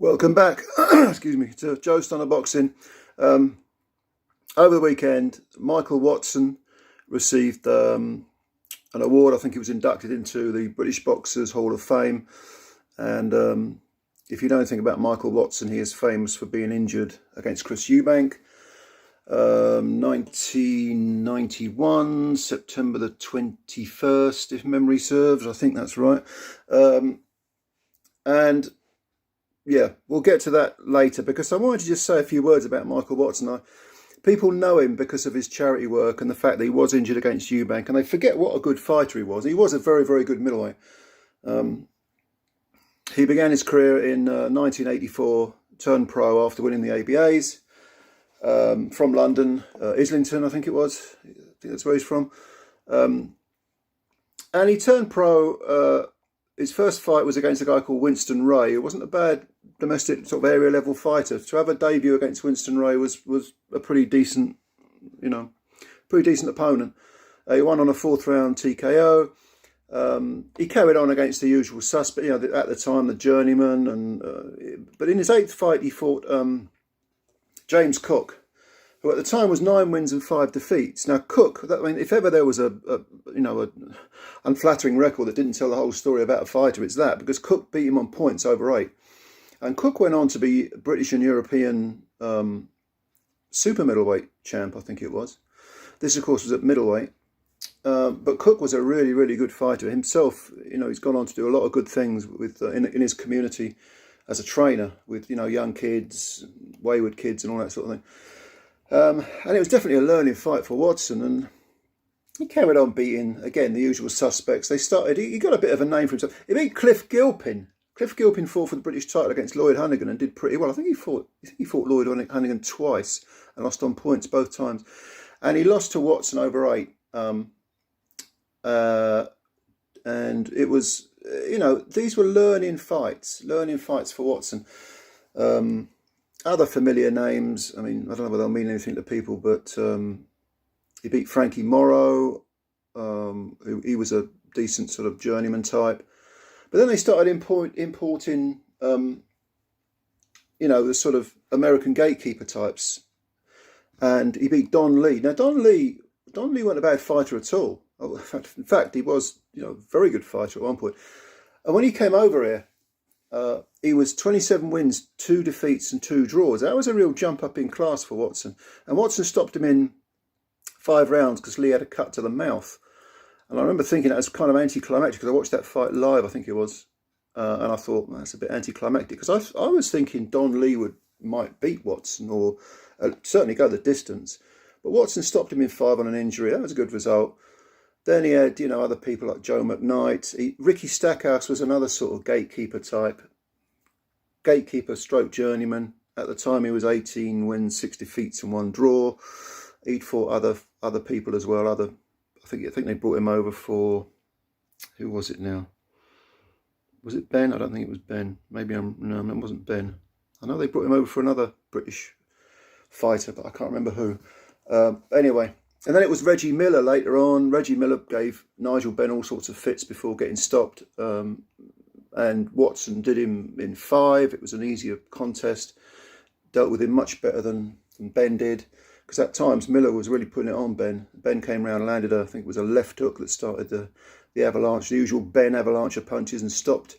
Welcome back, excuse me, to Joe Stunner Boxing. Over the weekend, Michael Watson received an award. I think he was inducted into the British Boxers Hall of Fame. And if you know anything about Michael Watson, he is famous for being injured against Chris Eubank. 1991, September the 21st, if memory serves. I think that's right. And yeah, we'll get to that later, because I wanted to just say a few words about Michael Watson. People know him because of his charity work and the fact that he was injured against Eubank, and they forget what a good fighter he was. He was a very, very good middleweight. He began his career in 1984, turned pro after winning the ABAs from London, Islington, I think it was. I think that's where he's from. And he turned pro. His first fight was against a guy called Winston Ray. It wasn't a bad domestic sort of area level fighter. To have a debut against Winston Ray was a pretty decent, pretty decent opponent. He won on a fourth round TKO. He carried on against the usual suspect, at the time, the journeyman. But in his eighth fight, he fought James Cook, who at the time was 9 wins and 5 defeats. Now Cook, if ever there was a unflattering record that didn't tell the whole story about a fighter, it's that, because Cook beat him on points over 8. And Cook went on to be British and European super middleweight champ, I think it was. This, of course, was at middleweight. But Cook was a really, really good fighter himself. He's gone on to do a lot of good things with in his community as a trainer with young kids, wayward kids, and all that sort of thing. And it was definitely a learning fight for Watson, and he carried on beating, again, the usual suspects. He got a bit of a name for himself. He beat Cliff Gilpin. Cliff Gilpin fought for the British title against Lloyd Honeyghan and did pretty well. I think he fought Lloyd Honeyghan twice and lost on points both times. And he lost to Watson over 8. And it was, these were learning fights for Watson. Other familiar names, I don't know whether they'll mean anything to people, but he beat Frankie Morrow. He was a decent sort of journeyman type. But then they started importing, the sort of American gatekeeper types. And he beat Don Lee. Now, Don Lee wasn't a bad fighter at all. In fact, he was, a very good fighter at one point. And when he came over here, he was 27 wins, 2 defeats and 2 draws. That was a real jump up in class for Watson. And Watson stopped him in 5 rounds because Lee had a cut to the mouth. And I remember thinking that was kind of anticlimactic, because I watched that fight live, I think it was. And I thought, that's a bit anticlimactic, because I was thinking Don Lee might beat Watson, or certainly go the distance. But Watson stopped him in 5 on an injury. That was a good result. Then he had, other people like Joe McKnight. Ricky Stackhouse was another sort of gatekeeper type. Gatekeeper stroke journeyman. At the time, he was 18 wins, 6 defeats and 1 draw. He'd fought other people as well. I think they brought him over for, who was it now? Was it Ben? I don't think it was Ben. No, it wasn't Ben. I know they brought him over for another British fighter, but I can't remember who. Anyway. And then it was Reggie Miller later on. Reggie Miller gave Nigel Benn all sorts of fits before getting stopped. And Watson did him in 5. It was an easier contest. Dealt with him much better than Ben did. Because at times Miller was really putting it on Ben. Ben came round and landed, I think it was a left hook that started the avalanche, the usual Ben avalanche of punches, and stopped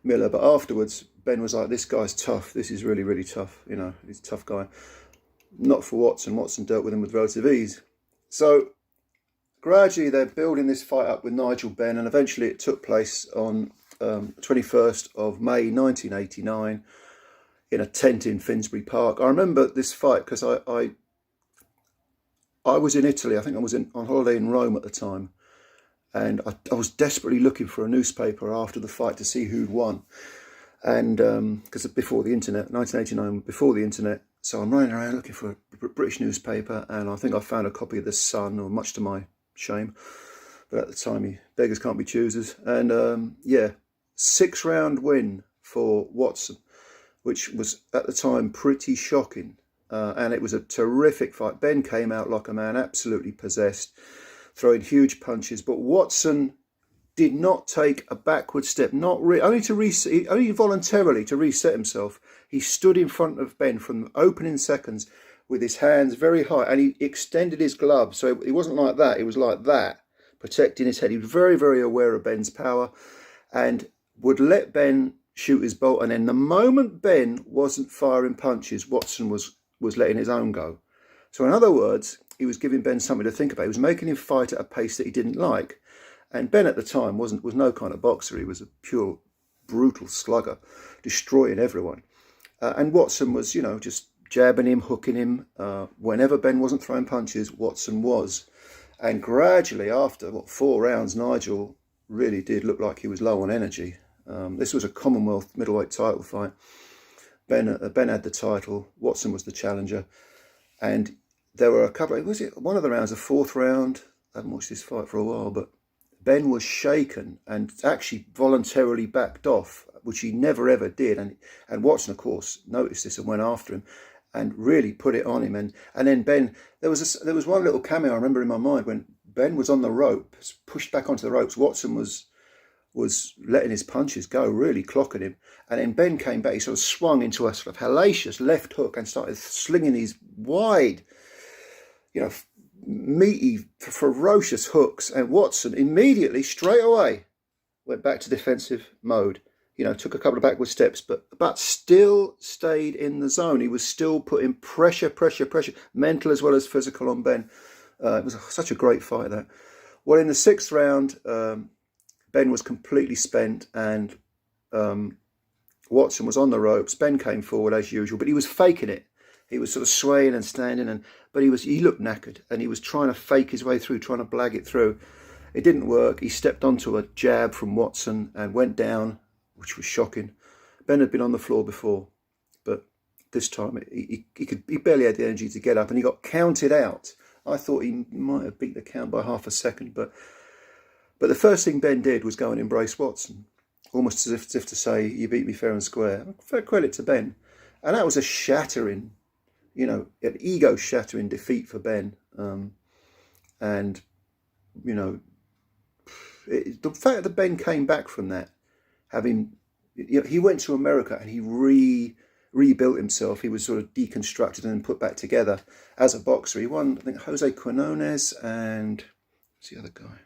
Miller. But afterwards, Ben was like, this guy's tough. This is really, really tough. He's a tough guy. Not for Watson. Watson dealt with him with relative ease. So gradually they're building this fight up with Nigel Benn, and eventually it took place on 21st of May 1989 in a tent in Finsbury Park. I remember this fight because I was in Italy. I think I was on holiday in Rome at the time, and I was desperately looking for a newspaper after the fight to see who'd won. And because before the internet, 1989, before the internet, so I'm running around looking for a British newspaper, and I think I found a copy of The Sun, or much to my shame. But at the time, beggars can't be choosers. And 6-round win for Watson, which was at the time pretty shocking. And it was a terrific fight. Ben came out like a man, absolutely possessed, throwing huge punches. But Watson did not take a backward step, only voluntarily to reset himself. He stood in front of Ben from opening seconds with his hands very high, and he extended his glove. So it wasn't like that. It was like that, protecting his head. He was very, very aware of Ben's power and would let Ben shoot his bolt. And then the moment Ben wasn't firing punches, Watson was letting his own go. So in other words, he was giving Ben something to think about. He was making him fight at a pace that he didn't like. And Ben at the time was no kind of boxer. He was a pure, brutal slugger, destroying everyone. And Watson was, just jabbing him, hooking him. Whenever Ben wasn't throwing punches, Watson was. And gradually, after 4 rounds, Nigel really did look like he was low on energy. This was a Commonwealth middleweight title fight. Ben had the title. Watson was the challenger. And there were a couple, one of the rounds, the 4th round, I haven't watched this fight for a while, but Ben was shaken and actually voluntarily backed off, which he never ever did. And Watson, of course, noticed this and went after him and really put it on him. And then Ben, there was one little cameo I remember in my mind when Ben was on the rope, pushed back onto the ropes. Watson was letting his punches go, really clocking him. And then Ben came back, he sort of swung into a sort of hellacious left hook and started slinging these wide, meaty, ferocious hooks. And Watson immediately, straight away, went back to defensive mode. Took a couple of backward steps, but still stayed in the zone. He was still putting pressure, mental as well as physical on Ben. It was such a great fight, that. Well, in the 6th round, Ben was completely spent, and Watson was on the ropes. Ben came forward as usual, but he was faking it. He was sort of swaying and standing, but he looked knackered, and he was trying to fake his way through, trying to blag it through. It didn't work. He stepped onto a jab from Watson and went down, which was shocking. Ben had been on the floor before, but this time he barely had the energy to get up, and he got counted out. I thought he might have beat the count by half a second, but the first thing Ben did was go and embrace Watson, almost as if to say, "You beat me fair and square." Fair credit to Ben, and that was a shattering, an ego-shattering defeat for Ben. The fact that Ben came back from that, he went to America and he rebuilt himself. He was sort of deconstructed and put back together as a boxer. He won, I think, Jose Quinones and what's the other guy?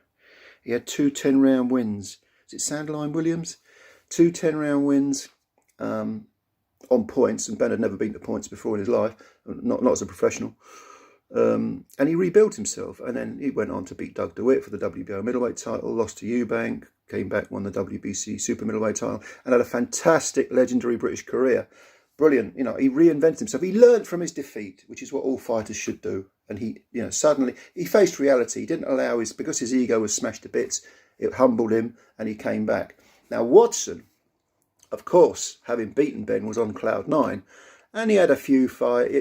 He had 2 10-round wins. Is it Sandline Williams? 2 10-round wins on points, and Ben had never been to points before in his life, not as a professional. And he rebuilt himself, and then he went on to beat Doug DeWitt for the WBO middleweight title, lost to Eubank, came back, won the WBC super middleweight title, and had a fantastic, legendary British career. Brilliant. He reinvented himself. He learned from his defeat, which is what all fighters should do. And he, suddenly he faced reality. He didn't allow because his ego was smashed to bits, it humbled him, and he came back. Now Watson, of course, having beaten Ben, was on cloud 9, and he had a few fights.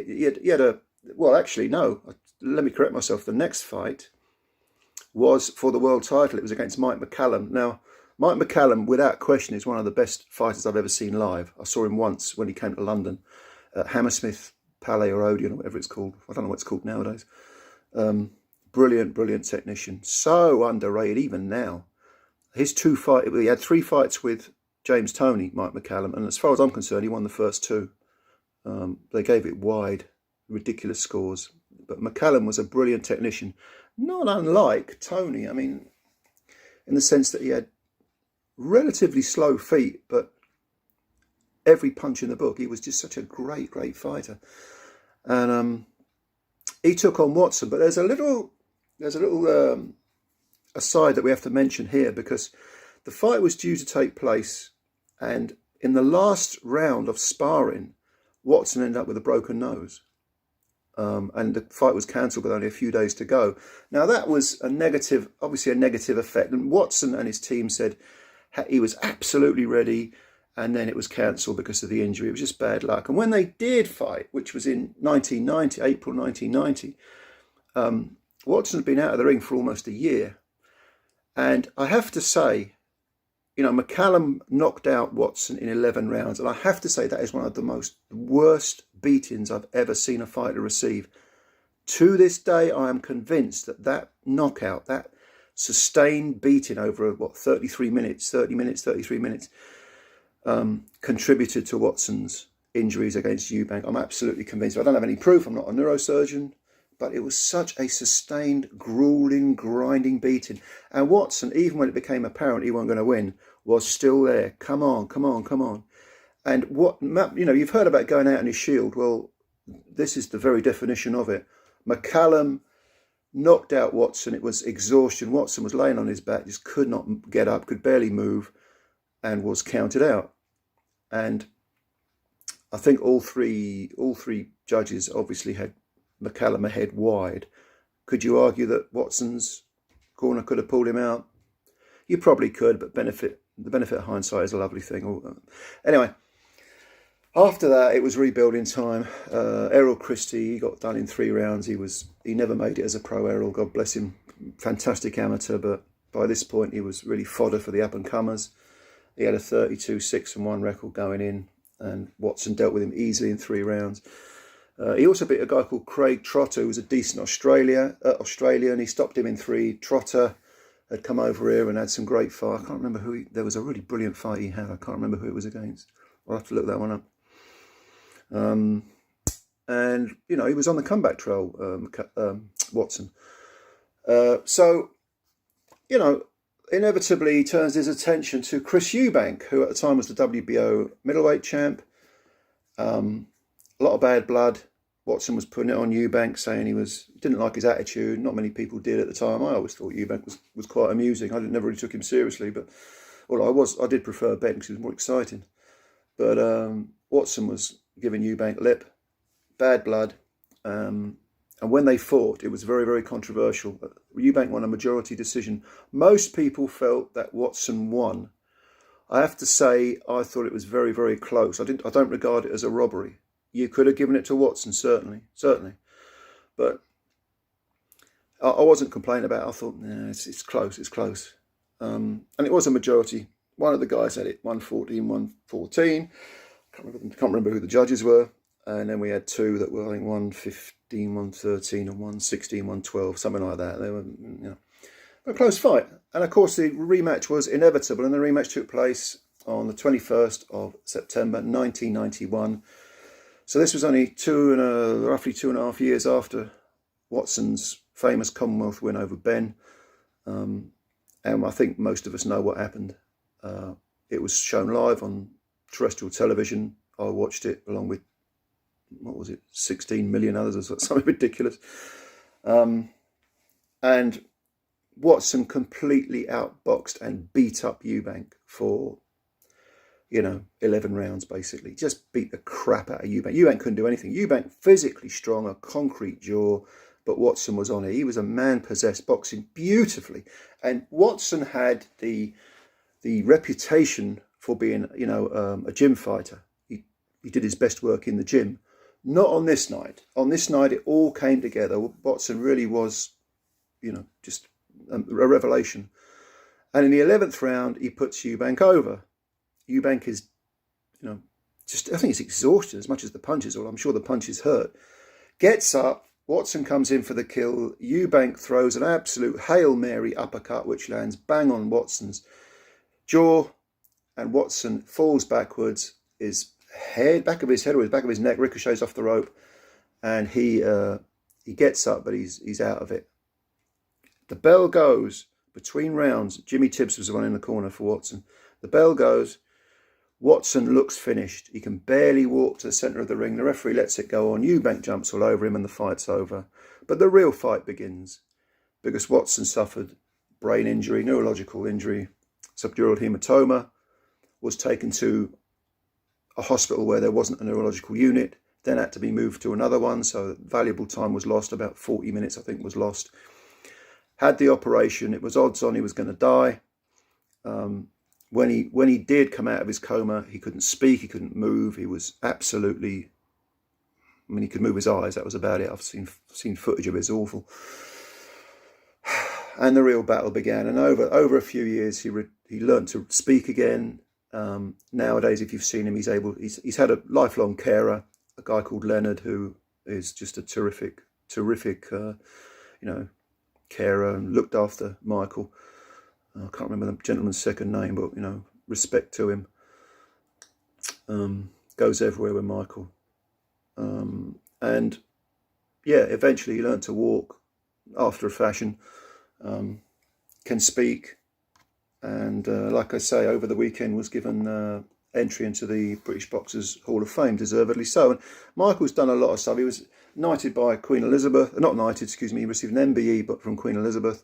Let me correct myself. The next fight was for the world title. It was against Mike McCallum. Now, Mike McCallum, without question, is one of the best fighters I've ever seen live. I saw him once when he came to London at Hammersmith Palais or Odeon, or whatever it's called. I don't know what it's called nowadays. Brilliant technician. So underrated even now. His 2 fights, he had 3 fights with James Toney, Mike McCallum, and as far as I'm concerned, he won the first 2. They gave it wide, ridiculous scores. But McCallum was a brilliant technician, not unlike Toney. In the sense that he had relatively slow feet, but every punch in the book. He was just such a great fighter. And he took on Watson. But there's a little aside that we have to mention here, because the fight was due to take place, and in the last round of sparring, Watson ended up with a broken nose. And the fight was cancelled with only a few days to go. Now that was obviously a negative effect. And Watson and his team said he was absolutely ready, and then it was cancelled because of the injury. It was just bad luck. And when they did fight, which was in April 1990, Watson had been out of the ring for almost a year. And I have to say, McCallum knocked out Watson in 11 rounds. And I have to say that is one of the worst beatings I've ever seen a fighter receive. To this day, I am convinced that knockout, that sustained beating over 33 minutes, contributed to Watson's injuries against Eubank. I'm absolutely convinced. I don't have any proof. I'm not a neurosurgeon. But it was such a sustained, grueling, grinding beating. And Watson, even when it became apparent he wasn't going to win, was still there. Come on, come on, come on. And what, you've heard about going out on his shield. Well, this is the very definition of it. McCallum knocked out Watson. It was exhaustion. Watson was laying on his back, just could not get up, could barely move, and was counted out. And I think all three judges obviously had McCallum ahead wide. Could you argue that Watson's corner could have pulled him out? You probably could, but the benefit of hindsight is a lovely thing. Anyway, after that, it was rebuilding time. Errol Christie, he got done in 3 rounds. He never made it as a pro, Errol, God bless him. Fantastic amateur, but by this point, he was really fodder for the up-and-comers. He had a 32-6-1 record going in, and Watson dealt with him easily in 3 rounds. He also beat a guy called Craig Trotter, who was a decent Australian. He stopped him in 3. Trotter had come over here and had some great fight. I can't remember there was a really brilliant fight he had. I can't remember who it was against. I'll have to look that one up. And, he was on the comeback trail, Watson. So, inevitably he turns his attention to Chris Eubank, who at the time was the WBO middleweight champ. A lot of bad blood. Watson was putting it on Eubank, saying he didn't like his attitude. Not many people did at the time. I always thought Eubank was quite amusing. I never really took him seriously, but I did prefer Ben because he was more exciting. But Watson was giving Eubank lip, bad blood, and when they fought, it was very, very controversial. Eubank won a majority decision. Most people felt that Watson won. I have to say, I thought it was very, very close. I don't regard it as a robbery. You could have given it to Watson, certainly. But I wasn't complaining about it. I thought, nah, it's close. And it was a majority. One of the guys had it 114, 114. Can't remember who the judges were. And then we had 2 that were, I think, 115, 113, and 116, 112, something like that. They were, a close fight. And of course, the rematch was inevitable. And the rematch took place on the 21st of September, 1991. So this was only roughly 2.5 years after Watson's famous Commonwealth win over Benn. And I think most of us know what happened. It was shown live on terrestrial television. I watched it along with, 16 million others or something ridiculous. And Watson completely outboxed and beat up Eubank for 11 rounds, basically. Just beat the crap out of Eubank. Eubank couldn't do anything. Eubank physically strong, a concrete jaw, but Watson was on it. He was a man-possessed, boxing beautifully. And Watson had the reputation for being, a gym fighter. He did his best work in the gym. Not on this night. On this night, it all came together. Watson really was, just a revelation. And in the 11th round, he puts Eubank over. Eubank is, I think he's exhausted as much as the punches, or I'm sure the punches hurt. Gets up, Watson comes in for the kill. Eubank throws an absolute Hail Mary uppercut, which lands bang on Watson's jaw, and Watson falls backwards. His back of his neck ricochets off the rope, and he gets up, but he's out of it. The bell goes between rounds. Jimmy Tibbs was the one in the corner for Watson. The bell goes. Watson looks finished. He can barely walk to the centre of the ring. The referee lets it go on. Eubank jumps all over him and the fight's over. But the real fight begins because Watson suffered brain injury, neurological injury, subdural hematoma, was taken to a hospital where there wasn't a neurological unit, then had to be moved to another one. So valuable time was lost. About 40 minutes, I think, was lost. Had the operation. It was odds on he was going to die. When he did come out of his coma, he couldn't speak, he couldn't move. He was absolutely, he could move his eyes. That was about it. I've seen footage of it. It's awful. And the real battle began. And over a few years, he learned to speak again. Nowadays, if you've seen him, he's had a lifelong carer, a guy called Leonard, who is just a terrific, carer, and looked after Michael. I can't remember the gentleman's second name, but, respect to him. goes everywhere with Michael. And yeah, eventually he learned to walk after a fashion, can speak, and like I say, over the weekend was given entry into the British Boxers Hall of Fame, deservedly so. And Michael's done a lot of stuff. He was knighted by Queen Elizabeth, not knighted, excuse me, he received an MBE, but from Queen Elizababeth.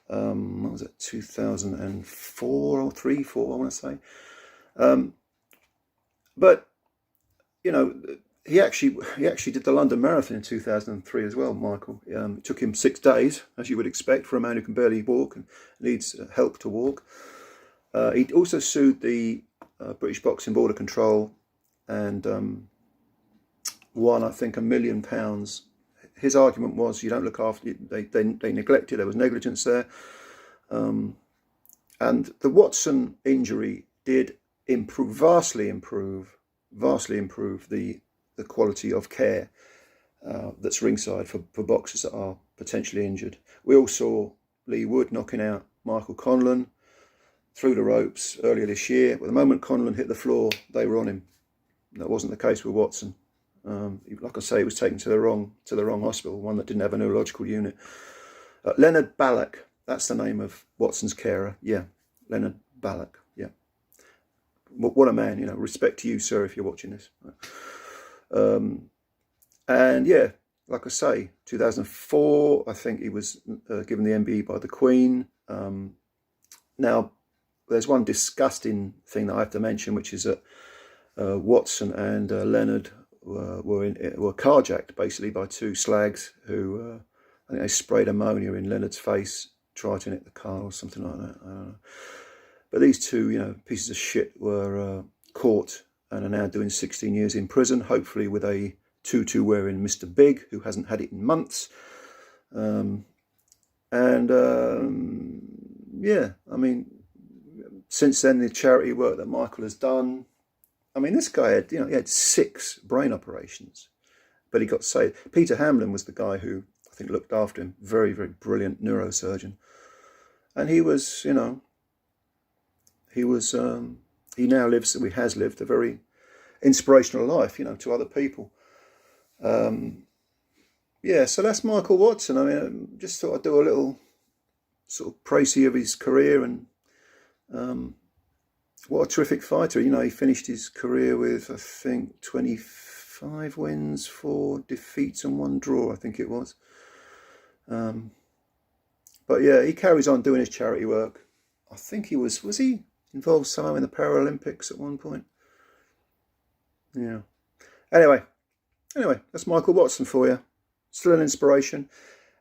What was it, 2004 or 4, I want to say. But you know, he actually did the London Marathon in 2003 as well, Michael. It took him 6 days, as you would expect, for a man who can barely walk and needs help to walk. He also sued the British Boxing Board of Control and won, I think, £1 million. His argument was, you don't look after, they neglected, there was negligence there. And the Watson injury did vastly improve the quality of care that's ringside for boxers that are potentially injured. We all saw Lee Wood knocking out Michael Conlon through the ropes earlier this year, but the moment Conlon hit the floor, they were on him. That wasn't the case with Watson. Like I say, he was taken to the wrong hospital, one that didn't have a neurological unit. Leonard Ballack, that's the name of Watson's carer. Yeah, Leonard Ballack. Yeah, what a man. You know, respect to you, sir, if you're watching this. And yeah, like I say, 2004, I think he was given the MBE by the Queen. Now, there's one disgusting thing that I have to mention, which is that Watson and Leonard were carjacked basically by 2 slags who I think they sprayed ammonia in Leonard's face, tried to nick the car or something like that. I don't know. But these 2, you know, pieces of shit were caught and are now doing 16 years in prison, hopefully with a tutu wearing Mr. Big, who hasn't had it in months. Yeah, I mean, since then, the charity work that Michael has done, I mean, this guy had, he had 6 brain operations, but he got saved. Peter Hamlin was the guy who, I think, looked after him. Very, very brilliant neurosurgeon. And he was, he now lives, he has lived a very inspirational life, to other people. Yeah, so that's Michael Watson. I mean, I just thought I'd do a little sort of précis of his career, and what a terrific fighter. He finished his career with, I think, 25 wins, 4 defeats and 1 draw, I think it was. But yeah, he carries on doing his charity work. I think he was he involved somehow in the Paralympics at one point? Yeah. Anyway, that's Michael Watson for you. Still an inspiration.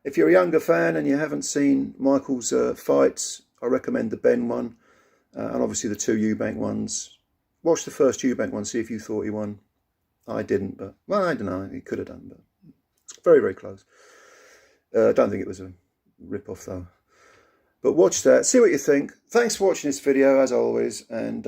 If you're a younger fan and you haven't seen Michael's fights, I recommend the Benn one, and obviously the 2 Eubank ones. Watch the first Eubank one, see if you thought he won. I didn't, but, well, I don't know, he could have done, but it's very, very close. I don't think it was a rip-off, though. But watch that, see what you think. Thanks for watching this video, as always, and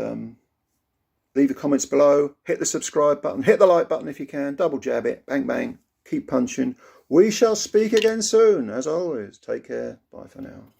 leave your comments below. Hit the subscribe button, hit the like button if you can, double jab it, bang, bang, keep punching. We shall speak again soon, as always. Take care, bye for now.